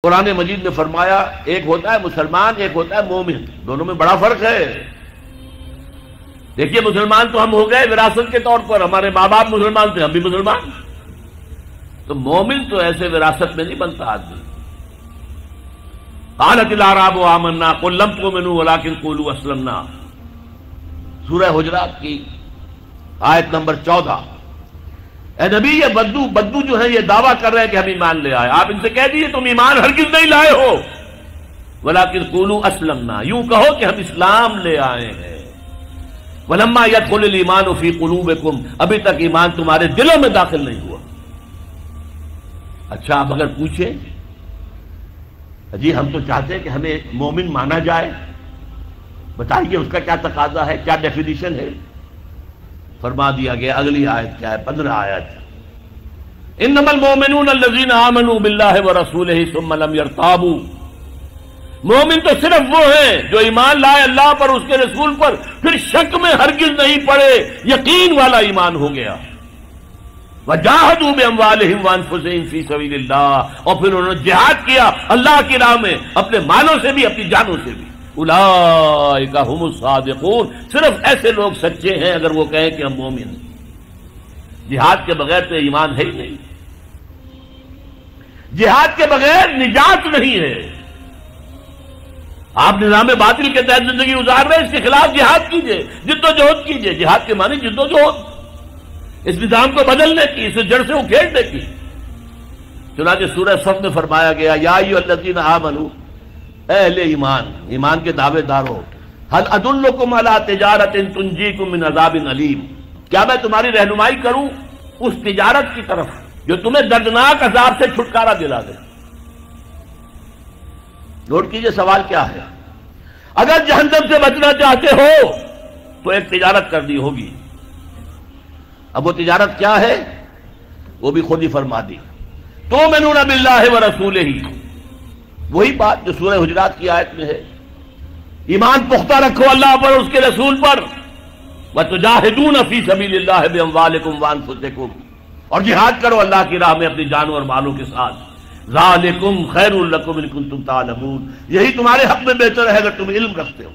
قرآن مجید نے فرمایا ایک ہوتا ہے مسلمان، ایک ہوتا ہے مومن، دونوں میں بڑا فرق ہے۔ دیکھیے مسلمان تو ہم ہو گئے وراثت کے طور پر، ہمارے ماں باپ مسلمان تھے، ہم بھی مسلمان، تو مومن تو ایسے وراثت میں نہیں بنتا آدمی۔ قالت الاعراب آمنا قل لم تؤمنوا ولكن قولوا اسلمنا، سورہ حجرات کی آیت نمبر 14۔ اے نبی یہ بدو جو ہے یہ دعویٰ کر رہے ہیں کہ ہم ایمان لے آئے، آپ ان سے کہہ دیجئے تم ایمان ہرگز نہیں لائے ہو، ولیکن قولوا اسلمنا، یوں کہو کہ ہم اسلام لے آئے ہیں۔ ولما يدخل الایمان فی قلوبکم، ابھی تک ایمان تمہارے دلوں میں داخل نہیں ہوا۔ اچھا آپ اگر پوچھیں جی ہم تو چاہتے ہیں کہ ہمیں مومن مانا جائے، بتائیے اس کا کیا تقاضا ہے، کیا ڈیفینیشن ہے؟ فرما دیا گیا اگلی آیت کیا ہے، 15 آیت، انما المؤمنون الذین آمنوا باللہ ورسولہ ثم لم یرتابوا، مومن تو صرف وہ ہیں جو ایمان لائے اللہ پر، اس کے رسول پر، پھر شک میں ہرگز نہیں پڑے، یقین والا ایمان ہو گیا۔ وجاہدوا باموالہم وانفسہم فی سبیل اللہ، اور پھر انہوں نے جہاد کیا اللہ کی راہ میں اپنے مالوں سے بھی اپنی جانوں سے بھی۔ اولئک ھم الصادقون، صرف ایسے لوگ سچے ہیں اگر وہ کہیں کہ ہم مومن ہیں۔ جہاد کے بغیر تو ایمان ہے ہی نہیں، جہاد کے بغیر نجات نہیں ہے۔ آپ نظام باطل کے تحت زندگی گزار رہے ہیں، اس کے خلاف جہاد کیجئے، جد و جہد کیجئے۔ جہاد کے معنی جد و جہد، اس نظام کو بدلنے کی، اسے جڑ سے اکھیڑنے کی۔ چنانچہ سورہ صف میں فرمایا گیا یا ایھا الذین آمنوا، اے اہل ایمان، ایمان کے دعوے داروں، هل ادلکم علی تجارۃ تنجیکم من عذاب علیم، کیا میں تمہاری رہنمائی کروں اس تجارت کی طرف جو تمہیں دردناک عذاب سے چھٹکارا دلا دے؟ نوٹ کیجئے سوال کیا ہے، اگر جہنم سے بچنا چاہتے ہو تو ایک تجارت کرنی ہوگی۔ اب وہ تجارت کیا ہے وہ بھی خود ہی فرما دی، تؤمنون باللہ ورسولہ، وہی بات جو سورہ حجرات کی آیت میں ہے، ایمان پختہ رکھو اللہ پر، اس کے رسول پر، وتجاہدون فی سبیل اللہ باموالکم وانفسکم، اور جہاد کرو اللہ کی راہ میں اپنی جانوں اور مالوں کے ساتھ۔ ذالکم خیر لکم ان کنتم تعلمون، یہی تمہارے حق میں بہتر ہے اگر تم علم رکھتے ہو۔